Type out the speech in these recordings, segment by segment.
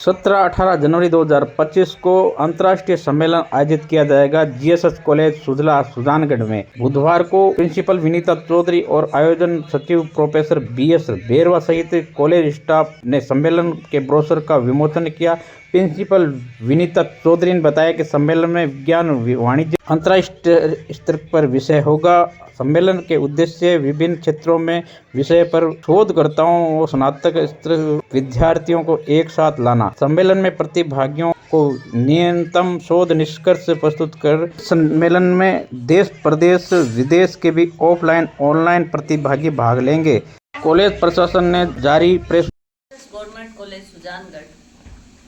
17-18 जनवरी 2025 को अंतर्राष्ट्रीय सम्मेलन आयोजित किया जाएगा जीएसएस कॉलेज सुजला सुजानगढ़ में। बुधवार को प्रिंसिपल विनीता चौधरी और आयोजन सचिव प्रोफेसर बीएस बेरवा सहित कॉलेज स्टाफ ने सम्मेलन के ब्रोशर का विमोचन किया। प्रिंसिपल विनीता चौधरी ने बताया कि सम्मेलन में विज्ञान वाणिज्य अंतर्राष्ट्रीय स्तर पर विषय होगा। सम्मेलन के उद्देश्य विभिन्न क्षेत्रों में विषय पर शोधकर्ताओं और स्नातक स्तर विद्यार्थियों को एक साथ लाना। सम्मेलन में प्रतिभागियों को न्यूनतम शोध निष्कर्ष प्रस्तुत कर सम्मेलन में देश प्रदेश विदेश के भी ऑफलाइन ऑनलाइन प्रतिभागी भाग लेंगे। कॉलेज प्रशासन ने जारी प्रेस गवर्नमेंट कॉलेज सुजानगढ़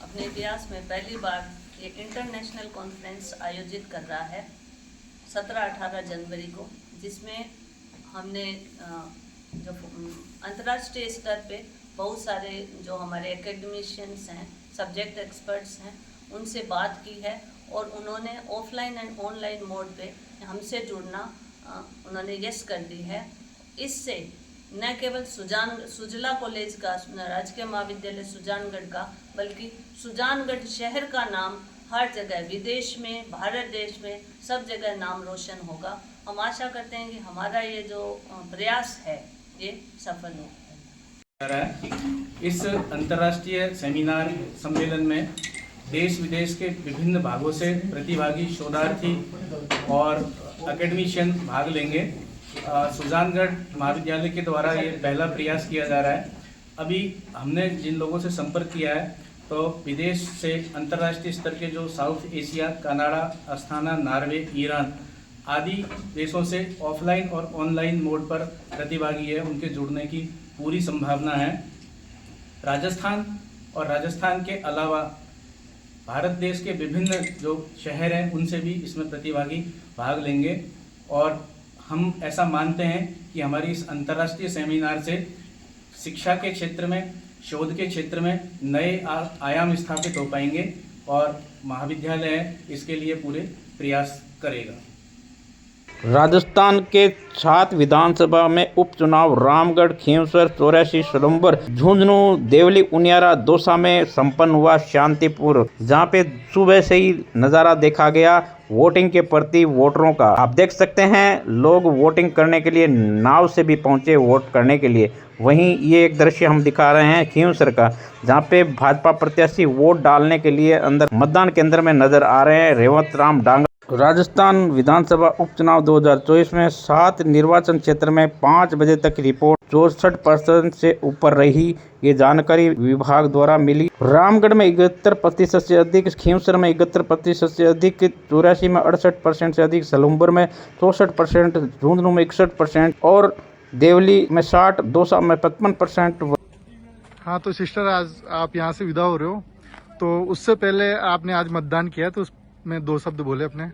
अपने इतिहास में पहली बार एक इंटरनेशनल कॉन्फ्रेंस आयोजित कर रहा है 17-18 जनवरी को, जिसमें हमने जो अंतर्राष्ट्रीय स्तर पे बहुत सारे जो हमारे एकेडमिशियंस हैं, सब्जेक्ट एक्सपर्ट्स हैं, उनसे बात की है और उन्होंने ऑफलाइन एंड ऑनलाइन मोड पे हमसे जुड़ना उन्होंने यस कर दी है। इससे न केवल सुजला कॉलेज का, राजकीय महाविद्यालय सुजानगढ़ का, बल्कि सुजानगढ़ शहर का नाम हर जगह विदेश में, भारत देश में सब जगह नाम रोशन होगा। हम आशा करते हैं कि हमारा ये जो प्रयास है ये सफल हो। इस अंतर्राष्ट्रीय सेमिनार सम्मेलन में देश विदेश के विभिन्न भागों से प्रतिभागी शोधार्थी और एकेडमिशियन भाग लेंगे। सुजानगढ़ महाविद्यालय के द्वारा ये पहला प्रयास किया जा रहा है। अभी हमने जिन लोगों से संपर्क किया है तो विदेश से अंतर्राष्ट्रीय स्तर के जो south Asia, Canada, Asthana, Norway, Iran आदि देशों से ऑफलाइन और ऑनलाइन मोड पर प्रतिभागी है, उनके जुड़ने की पूरी संभावना है। राजस्थान और राजस्थान के अलावा भारत देश के विभिन्न जो शहर हैं उनसे भी इसमें प्रतिभागी भाग लेंगे और हम ऐसा मानते हैं कि हमारी इस अंतर्राष्ट्रीय सेमिनार से शिक्षा के क्षेत्र में, शोध के क्षेत्र में नए आयाम स्थापित हो पाएंगे और महाविद्यालय इसके लिए पूरे प्रयास करेगा। राजस्थान के 7 विधानसभा में उपचुनाव रामगढ़, खींवसर, 84 सलुम्बर, झुंझुनू, देवली, उनियारा, दौसा में संपन्न हुआ शांतिपूर्ण, जहां पे सुबह से ही नज़ारा देखा गया वोटिंग के प्रति वोटरों का। आप देख सकते हैं लोग वोटिंग करने के लिए नाव से भी पहुंचे वोट करने के लिए। वहीं ये एक दृश्य हम दिखा रहे हैं खींवसर का, जहां पे भाजपा प्रत्याशी वोट डालने के लिए अंदर मतदान केंद्र में नजर आ रहे हैं रेवंत राम डांगर। राजस्थान विधानसभा उपचुनाव 2024 में 7 निर्वाचन क्षेत्र में 5 बजे तक रिपोर्ट 64% से ऊपर रही। ये जानकारी विभाग द्वारा मिली। रामगढ़ में 71% से अधिक, खींवसर में 71% से अधिक, 84 में 68% से अधिक, सलुम्बर में 64%, झुंझुनू में 61% और देवली में 60%, दौसा में 55%। हाँ, तो सिस्टर आज आप यहाँ से विदा हो रहे हो, तो उससे पहले आपने आज मतदान किया, तो उसमें 2 शब्द बोले अपने।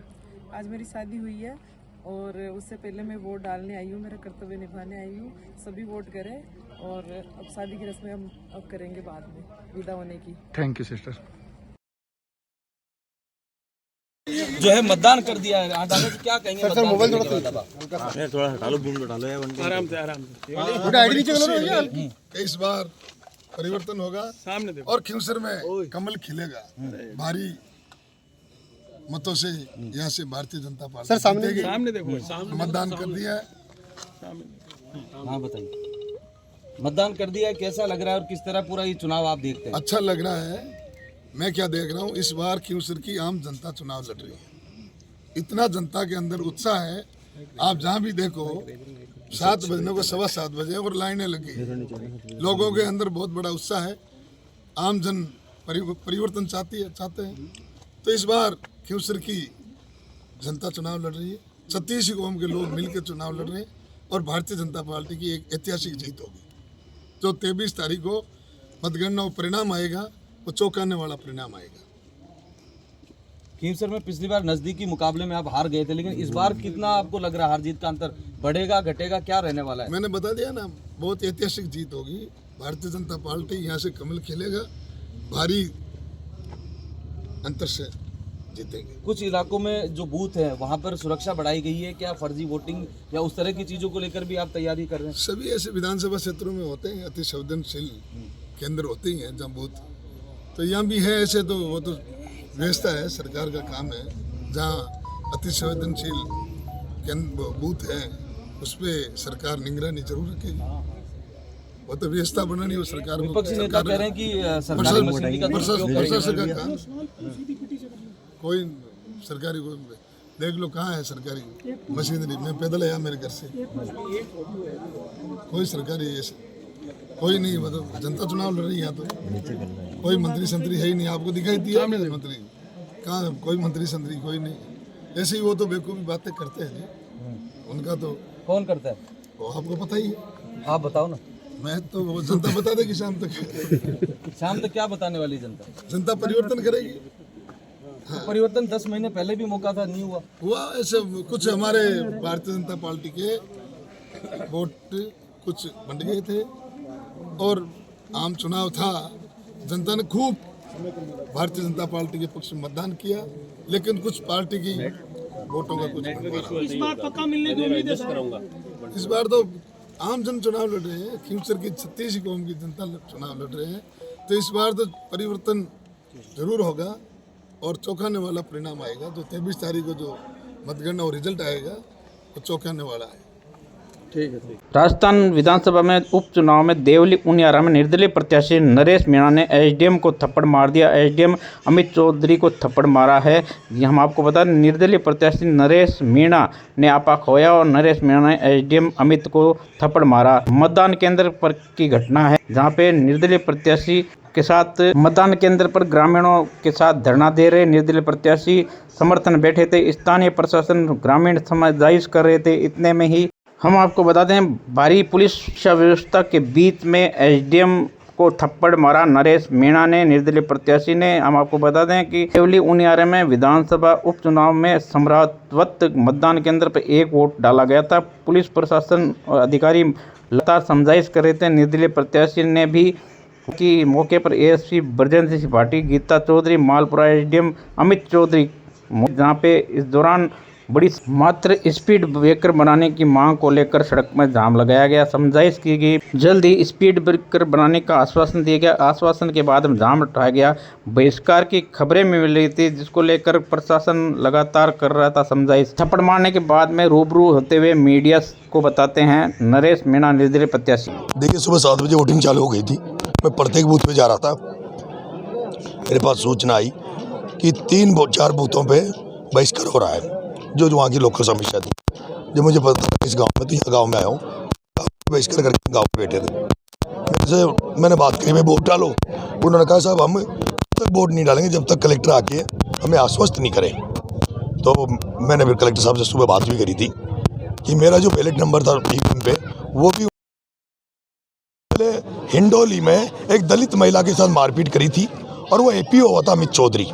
आज मेरी शादी हुई है और उससे पहले मैं वोट डालने आई हूँ, मेरा कर्तव्य निभाने आई हूँ। सभी वोट करें और अब शादी की रस्में हम अब करेंगे बाद में विदा होने की। Thank you sister. जो है मतदान कर दिया है, क्या कहेंगे? सर मोबाइल थोड़ा हटा लो, बूम हटा लो, आराम से। इस बार परिवर्तन होगा सामने देखो। और खींवसर में कमल खिलेगा भारी मतों से। यहाँ से भारतीय जनता पार्टी सर सामने देखो, मतदान कर दिया है। हाँ बताइए, मतदान कर दिया है, कैसा लग रहा है और किस तरह पूरा ये चुनाव आप देखते हैं? अच्छा लग रहा है। मैं क्या देख रहा हूँ, इस बार खींवसर की आम जनता चुनाव लड़ रही है। इतना जनता के अंदर उत्साह है, आप जहाँ भी देखो 7 बजने को 7:15 बजे और लाइनें लगी। लोगों के अंदर बहुत बड़ा उत्साह है। आम जन परिवर्तन चाहते हैं। तो इस बार खींवसर की जनता चुनाव लड़ रही है। 36 कौम के लोग मिलकर चुनाव लड़ रहे हैं और भारतीय जनता पार्टी की एक ऐतिहासिक जीत होगी। जो 23 तारीख को मतगणना परिणाम आएगा, वो चौंकाने वाला परिणाम आएगा। खींवसर में पिछली बार नजदीकी मुकाबले में आप हार गए थे, लेकिन इस बार कितना आपको लग रहा है हार जीत का अंतर बढ़ेगा, घटेगा, क्या रहने वाला है? मैंने बता दिया ना, बहुत ऐतिहासिक जीत होगी। भारतीय जनता पार्टी यहाँ से कमल खिलेगा, भारी अंतर से जीतेंगे। कुछ इलाकों में जो बूथ है वहाँ पर सुरक्षा बढ़ाई गई है, क्या फर्जी वोटिंग या उस तरह की चीज़ों को लेकर भी आप तैयारी कर रहे हैं? सभी ऐसे विधानसभा क्षेत्रों में होते हैं, अति संवेदनशील केंद्र होते ही हैं जहाँ बूथ, तो यहाँ भी है ऐसे, तो वो तो व्यवस्था है, सरकार का काम है। जहाँ अति संवेदनशील केंद्र बूथ है उस पर सरकार निगरानी जरूर रखेगी। वो तो व्यवस्था बनानी वो सरकार को, विपक्षी नेता सरकार कह रहे हैं कि सरकारी मशीनरी का दुरुपयोग प्रशासन का काम। कोई सरकारी को देख लो कहाँ है सरकारी मशीनरी। मैं पैदल आया मेरे घर से, कोई सरकारी ऐसे कोई नहीं। मतलब जनता चुनाव लड़ रही है यहाँ, तो कोई मंत्री संतरी है ही नहीं। आपको दिखाई दिया मंत्री कहाँ? कोई मंत्री संतरी कोई नहीं। ऐसे ही वो तो बेवकूफ़ी बातें करते हैं जी। उनका तो कौन करता है वो आपको पता ही है। आप बताओ ना। मैं तो वो जनता बता देगी शाम तक। शाम तक क्या बताने वाली जनता? जनता परिवर्तन करेगी। परिवर्तन 10 महीने पहले भी मौका था, नहीं हुआ। ऐसे कुछ हमारे भारतीय जनता पार्टी के वोट कुछ बंट गए थे और आम चुनाव था। जनता ने खूब भारतीय जनता पार्टी के पक्ष में मतदान किया, लेकिन कुछ पार्टी की वोटों का कुछ इस बार पक्का मिलने की उम्मीद है। इस बार तो आम जन चुनाव लड़ रहे हैं। खींवसर की 36 कौम की जनता चुनाव लड़ रहे हैं, तो इस बार तो परिवर्तन जरूर होगा और चौंकाने वाला परिणाम आएगा। जो 23 तारीख को जो मतगणना और रिजल्ट आएगा वो चौंकाने वाला है। ठीक है। राजस्थान विधानसभा में उपचुनाव में देवली उनियारा में निर्दलीय प्रत्याशी नरेश मीणा ने एसडीएम को थप्पड़ मार दिया। एसडीएम अमित चौधरी को थप्पड़ मारा है। ये हम आपको बता दें, निर्दलीय प्रत्याशी नरेश मीणा ने आपा खोया और नरेश मीणा ने एसडीएम अमित को थप्पड़ मारा। मतदान केंद्र पर की घटना है, जहाँ पे निर्दलीय प्रत्याशी के साथ मतदान केंद्र पर ग्रामीणों के साथ धरना दे रहे निर्दलीय प्रत्याशी समर्थन बैठे थे। स्थानीय प्रशासन ग्रामीण समझाइश कर रहे थे। इतने में ही हम आपको बता दें, भारी पुलिस व्यवस्था के बीच में एसडीएम को थप्पड़ मारा नरेश मीणा ने, निर्दलीय प्रत्याशी ने। हम आपको बता दें कि देवली उनियारा में विधानसभा उपचुनाव में संभवत मतदान केंद्र पर 1 वोट डाला गया था। पुलिस प्रशासन और अधिकारी लगातार समझाइश कर रहे थे। निर्दलीय प्रत्याशी ने भी कि मौके पर एएसपी ब्रजेंद्र सिंह भाटी, गीता चौधरी, मालपुरा एसडीएम अमित चौधरी, जहाँ पे इस दौरान बड़ी मात्र स्पीड ब्रेकर बनाने की मांग को लेकर सड़क में जाम लगाया गया, समझाइश की गई। जल्द ही स्पीड ब्रेकर बनाने का आश्वासन दिया गया। आश्वासन के बाद जाम हटाया गया। बहिष्कार की खबरें मिल रही थी, जिसको लेकर प्रशासन लगातार कर रहा था समझाइश। थप्पड़ मारने के बाद में रूबरू होते हुए मीडिया को बताते हैं नरेश मीणा, निर्दलीय प्रत्याशी। देखिए, सुबह 7 बजे वोटिंग चालू हो गई थी। मैं प्रत्येक बूथ पे जा रहा था। मेरे पास सूचना आई कि 3-4 बूथों पे बहिष्कार हो रहा है, जो वहाँ की लोकल समस्या थी। जब मुझे पता था इस गांव में, तो यहाँ गांव में आया हूँ, बहिष्कार करके गांव में बैठे थे। मैंने बात करी, मैं वोट डालो। उन्होंने कहा साहब हम तक वोट नहीं डालेंगे जब तक कलेक्टर आके हमें आश्वस्त नहीं करे। तो मैंने फिर कलेक्टर साहब से सुबह बात भी करी थी कि मेरा जो बैलेट नंबर था ईवीएम पे, वो भी हिंडोली में एक दलित महिला के साथ मारपीट करी थी और वो एपीओ हुआ था अमित चौधरी।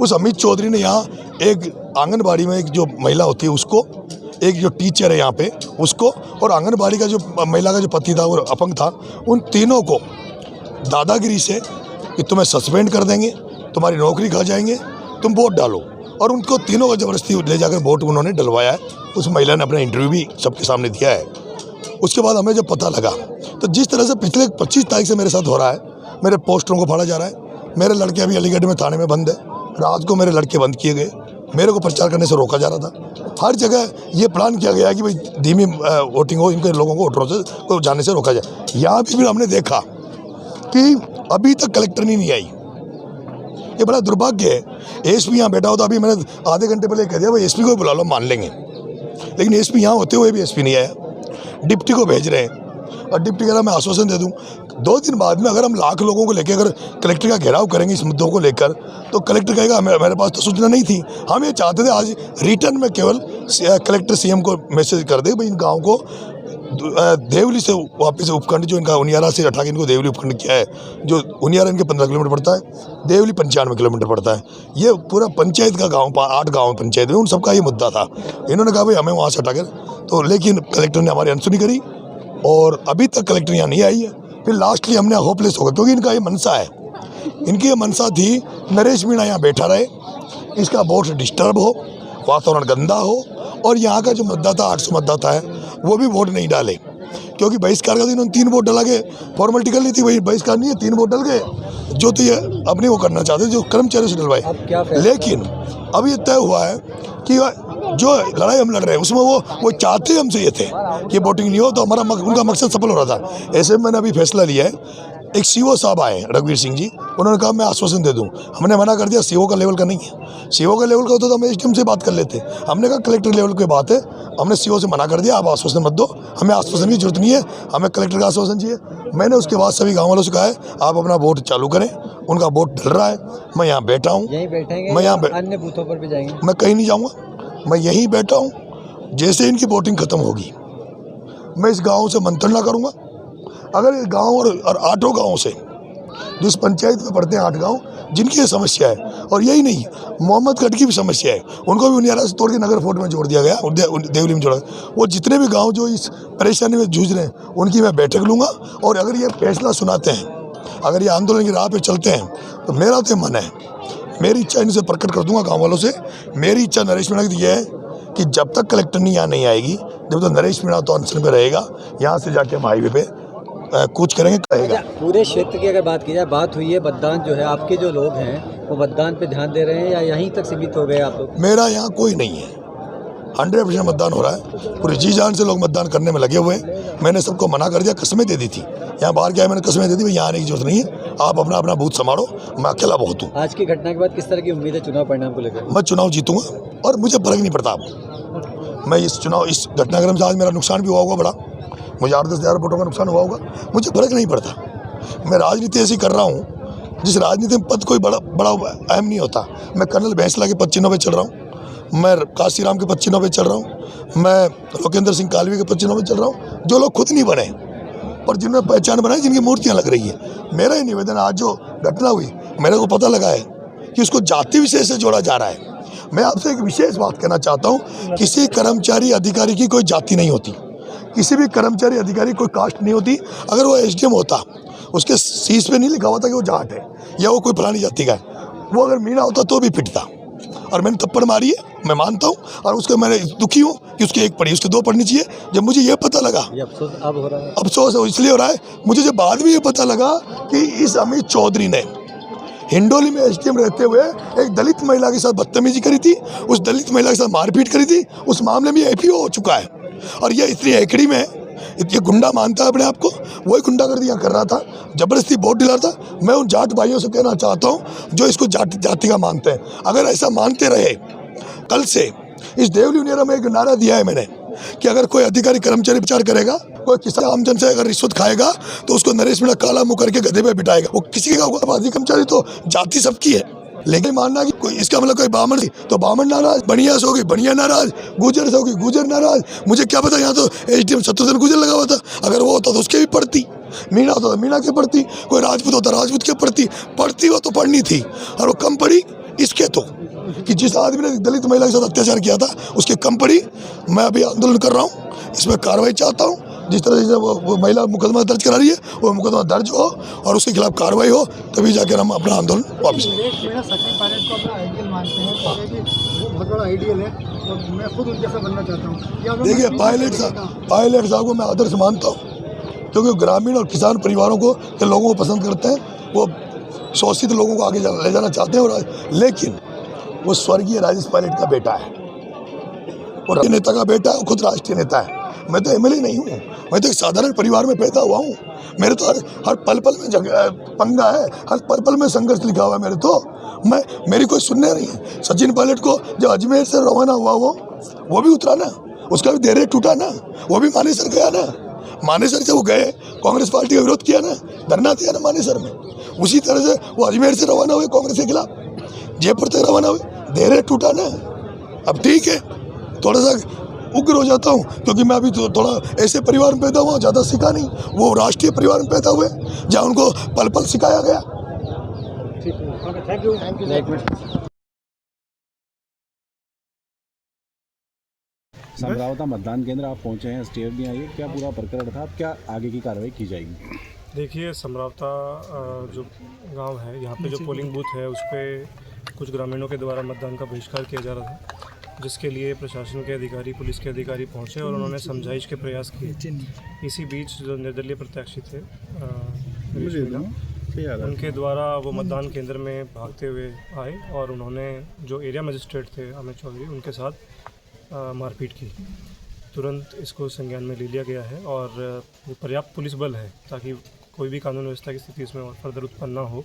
उस अमित चौधरी ने यहाँ एक आंगनबाड़ी में एक जो महिला होती है उसको, एक जो टीचर है यहाँ पे उसको, और आंगनबाड़ी का जो महिला का जो पति था वो अपंग था, उन तीनों को दादागिरी से कि तुम्हें सस्पेंड कर देंगे, तुम्हारी नौकरी खा जाएंगे, तुम वोट डालो। और उनको तीनों को ज़बरदस्ती ले जाकर वोट उन्होंने डलवाया है। उस महिला ने अपना इंटरव्यू भी सबके सामने दिया है। उसके बाद हमें जब पता लगा, तो जिस तरह से पिछले 25 तारीख से मेरे साथ हो रहा है, मेरे पोस्टरों को फाड़ा जा रहा है। मेरे लड़के अभी अलीगढ़ में थाने में बंद है। रात को मेरे लड़के बंद किए गए, मेरे को प्रचार करने से रोका जा रहा था। हर जगह ये प्लान किया गया कि भाई धीमी वोटिंग हो, इनके लोगों को वोटरों से को जाने से रोका जाए। यहाँ भी हमने देखा कि अभी तक कलेक्टर नहीं आई। ये बड़ा दुर्भाग्य है। एसपी यहाँ बैठा होता, अभी मैंने आधे घंटे पहले कह दिया भाई एसपी को बुला लो, मान लेंगे, लेकिन एसपी यहाँ होते हुए भी एसपी नहीं आया। डिप्टी को भेज रहे हैं और डिप्टी कह रहा मैं आश्वासन दे दूं 2 दिन बाद में अगर हम लाख लोगों को लेकर अगर कलेक्टर का घेराव करेंगे इस मुद्दों को लेकर, तो कलेक्टर कहेगा मेरे पास तो सूचना नहीं थी। हम ये चाहते थे आज रिटर्न में केवल कलेक्टर सीएम को मैसेज कर दे भाई इन गाँव को देवली से वापस उपखंड, जो इनका उनियारा से हटा के इनको देवली उपखंड किया है, जो उनियारा इनके 15 किलोमीटर पड़ता है, देवली 95 किलोमीटर पड़ता है। ये पूरा पंचायत का गाँव, 8 गाँव पंचायत में, उन सबका ये मुद्दा था। इन्होंने कहा भाई हमें वहाँ से हटा कर, तो लेकिन कलेक्टर ने हमारी अनसुनी करी और अभी तक कलेक्टर यहाँ नहीं आई है। फिर लास्टली हमने होपलेस हो गए, क्योंकि इनका ये मनसा है, इनकी ये मनसा थी नरेश मीणा यहाँ बैठा रहे, इसका वोट डिस्टर्ब हो, वातावरण गंदा हो और यहाँ का जो मतदाता 800 मतदाता है वो भी वोट नहीं डाले, क्योंकि बहिष्कार का दिन उन्होंने 3 वोट डला गए, फॉर्मेलिटी कर ली थी, वही बहिष्कार नहीं है, 3 वोट डल गए जो तो ये अपने वो करना चाहते जो कर्मचारियों से डलवाए। लेकिन अब ये तय हुआ है कि जो लड़ाई हम लड़ रहे हैं उसमें वो चाहते हमसे ये थे कि वोटिंग नहीं हो तो हमारा उनका मकसद सफल हो रहा था। ऐसे में मैंने अभी फैसला लिया है, एक सीओ साहब आए रघुवीर सिंह जी, उन्होंने कहा मैं आश्वासन दे दूं, हमने मना कर दिया, सीओ का लेवल का नहीं है, सीओ का लेवल का होता तो हम एसडीएम से बात कर लेते, हमने कहा कलेक्टर लेवल की बात है, हमने सीओ से मना कर दिया, आप आश्वासन मत दो, हमें आश्वासन की जरूरत नहीं है, हमें कलेक्टर का आश्वासन चाहिए। मैंने उसके बाद सभी गाँव वालों से कहा है आप अपना वोट चालू करें, उनका वोट डल रहा है, मैं यहाँ बैठा हूँ, यहीं बैठेंगे, मैं यहाँ अन्य बूथों पर भी जाएंगे, मैं कहीं नहीं जाऊँगा, मैं यहीं बैठा हूँ। जैसे इनकी वोटिंग खत्म होगी मैं इस गाँव से मंत्रणा करूँगा, अगर इस गाँव और 8 गाँव से जिस पंचायत में पड़ते हैं 8 गांव जिनकी ये समस्या है, और यही नहीं मोहम्मदगढ़ की भी समस्या है, उनको भी उनियारा से तोड़ के नगर फोर्ट में जोड़ दिया गया, देवली में जोड़ा गया। वो जितने भी गांव जो इस परेशानी में जूझ रहे हैं उनकी मैं बैठक लूँगा, और अगर ये फैसला सुनाते हैं, अगर ये आंदोलन की राह पे चलते हैं तो मेरा तो मन है, मेरी इच्छा इनसे प्रकट कर दूंगा गाँव वालों से। मेरी इच्छा नरेश मीणा की ये है कि जब तक कलेक्टर यहाँ नहीं आएगी जब तक नरेश मीणा तो अनशन पे रहेगा, यहाँ से जाके हम हाईवे पे कुछ करेंगे कहेगा। पूरे क्षेत्र की अगर बात की जाए, बात हुई है मतदान जो है, आपके जो लोग हैं वो मतदान पे ध्यान दे रहे हैं या यहीं तक सीमित हो गए आप लोग? मेरा यहाँ कोई नहीं है, 100% मतदान हो रहा है, पूरी जी जान से लोग मतदान करने में लगे हुए हैं। मैंने सबको मना कर दिया, कस्में दे दी थी, यहाँ बाहर गया मैंने कस्में दे दी, यहाँ आने की जरूरत नहीं है, आप अपना अपना बूथ संभालो, मैं अकेला बहुत हूँ। आज की घटना के बाद किस तरह की उम्मीद है चुनाव परिणाम को लेकर? मैं चुनाव जीतूंगा और मुझे फर्क नहीं पड़ता। अब मैं इस घटनाक्रम से आज मेरा नुकसान भी हुआ होगा बड़ा, मुझे 8-10 हज़ार वोटों का नुकसान हुआ होगा, मुझे फर्क नहीं पड़ता। मैं राजनीति ऐसी कर रहा हूँ जिस राजनीति में पद कोई बड़ा अहम नहीं होता। मैं कर्नल बैंसला के पद चिन्हों पे चल रहा हूँ, मैं काशीराम के पद चिन्हों पे चल रहा हूँ, मैं लोकेंद्र सिंह कालवी के पद चिन्हों पे चल रहा हूँ, जो लोग खुद नहीं बने पर जिनमें पहचान बनाई, जिनकी मूर्तियाँ लग रही है। मेरा ही निवेदन, आज जो घटना हुई मेरे को पता लगा है कि उसको जाति विशेष से जोड़ा जा रहा है। मैं आपसे एक विशेष बात कहना चाहता हूँ, किसी कर्मचारी अधिकारी की कोई जाति नहीं होती, किसी भी कर्मचारी अधिकारी कोई कास्ट नहीं होती। अगर वो एसडीएम होता, उसके शीश पे नहीं लिखा होता कि वो जाट है या वो कोई फलानी जाति का है, वो अगर मीणा होता तो भी पिटता। और मैंने थप्पड़ मारी है, मैं मानता हूँ, और उसके मैंने दुखी हूँ कि उसकी 1 पड़ी, उसके 2 पड़नी चाहिए। जब मुझे ये पता लगा, ये अफसोस अब हो रहा है, अफसोस इसलिए हो रहा है मुझे, जब बाद में ये पता लगा कि इस अमित चौधरी ने हिंडोली में एसडीएम रहते हुए एक दलित महिला के साथ बदतमीजी करी थी, उस दलित महिला के साथ मारपीट करी थी, उस मामले में एपीओ हो चुका है। और ये इतनी एकड़ी में ये गुंडा मानता है अपने आप को, वही गुंडागर्दी यहाँ कर रहा था, जबरदस्ती वोट दिला रहा था। मैं उन जाट भाइयों से कहना चाहता हूँ जो इसको जाति का मानते हैं, अगर ऐसा मानते रहे, कल से इस देवली उनियारा में एक नारा दिया है मैंने कि अगर कोई अधिकारी कर्मचारी विचार करेगा, कोई किसान आमजन से अगर रिश्वत खाएगा तो उसको नरेश मीणा काला मुंह करके गधे पे बिठाएगा। वो किसी का होगा, कर्मचारी तो जाति सबकी है, लेकिन मानना कि कोई इसका मतलब कोई ब्राह्मण तो ब्राह्मण नाराज, बनिया से होगी बनिया नाराज, गुजर से होगी गुजर नाराज। मुझे क्या पता, यहाँ तो एसडीएम शत्रुघ्न गुजर लगा हुआ था, अगर वो होता तो उसके भी पड़ती, मीणा होता तो मीणा के पड़ती, कोई राजपूत होता राजपूत के पड़ती वो तो पढ़नी थी, और वो कम पड़ी इसके तो कि जिस आदमी ने दलित महिला के साथ अत्याचार किया था उसके कम पड़ी। मैं अभी आंदोलन कर रहा हूँ, इसमें कार्रवाई चाहता हूँ, जिस तरह से वो महिला मुकदमा दर्ज करा रही है वो मुकदमा दर्ज हो और उसके खिलाफ कार्रवाई हो, तभी जाकर हम अपना आंदोलन वापस। सचिन पायलट को अपना आइडियल मानते हैं, वो बहुत बड़ा आइडियल है और मैं खुद उनके जैसा बनना चाहता हूँ। देखिए पायलट साहब को मैं आदर्श मानता हूँ, क्योंकि ग्रामीण और किसान परिवारों को के लोगों को पसंद करते हैं, वो शोषित लोगों को आगे ले जाना चाहते हैं। और लेकिन वो स्वर्गीय राजेश पायलट का बेटा है और नेता का बेटा है, खुद राष्ट्रीय नेता है। मैं तो एमएलए नहीं हूँ, मैं तो एक साधारण परिवार में पैदा हुआ हूँ। मेरे तो हर पल में पंगा है, हर पल में संघर्ष लिखा हुआ है मेरे तो। मेरी कोई सुनने नहीं है। सचिन पायलट को जब अजमेर से रवाना हुआ वो भी उतरा ना, उसका भी देरे टूटा ना, वो भी मानेसर गया ना, मानेसर से वो गए, कांग्रेस पार्टी का विरोध किया ना, धरना दिया ना मानेसर में। उसी तरह से वो अजमेर से रवाना हुए कांग्रेस के खिलाफ, जयपुर तक रवाना हुए, देरे टूटा ना। अब ठीक है, थोड़ा सा उग्र हो जाता हूँ क्योंकि मैं अभी तो थोड़ा ऐसे परिवार में पैदा हुआ, ज़्यादा सीखा नहीं। वो राष्ट्रीय परिवार में पैदा हुए जहाँ उनको पल पल सिखाया गया। Thank you. समरावता मतदान केंद्र आप पहुंचे हैं, स्टेट भी आई है, क्या पूरा प्रकरण था, क्या आगे की कार्रवाई की जाएगी? देखिए, समरावता जो गांव है, यहाँ पे जो पोलिंग बूथ है उस पर कुछ ग्रामीणों के द्वारा मतदान का बहिष्कार किया जा रहा था, जिसके लिए प्रशासन के अधिकारी, पुलिस के अधिकारी पहुंचे और उन्होंने समझाइश के प्रयास किए। इसी बीच जो निर्दलीय प्रत्याशी थे हरीश मीणा, उनके द्वारा वो मतदान केंद्र में भागते हुए आए और उन्होंने जो एरिया मजिस्ट्रेट थे अमित चौधरी, उनके साथ मारपीट की। तुरंत इसको संज्ञान में ले लिया गया है और वो पर्याप्त पुलिस बल है ताकि कोई भी कानून व्यवस्था की स्थिति इसमें और फर्दर उत्पन्न ना हो,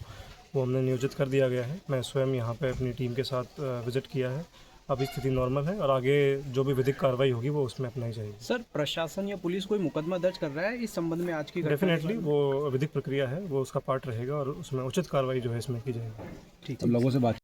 वो हमने नियोजित कर दिया गया है। मैं स्वयं यहाँ पे अपनी टीम के साथ विजिट किया है। अभी स्थिति नॉर्मल है और आगे जो भी विधिक कार्रवाई होगी वो उसमें अपनाई जाएगी। सर, प्रशासन या पुलिस कोई मुकदमा दर्ज कर रहा है इस संबंध में आज की घटना? डेफिनेटली वो विधिक प्रक्रिया है, वो उसका पार्ट रहेगा और उसमें उचित कार्रवाई जो है इसमें की जाएगी। ठीक है, लोगों से बात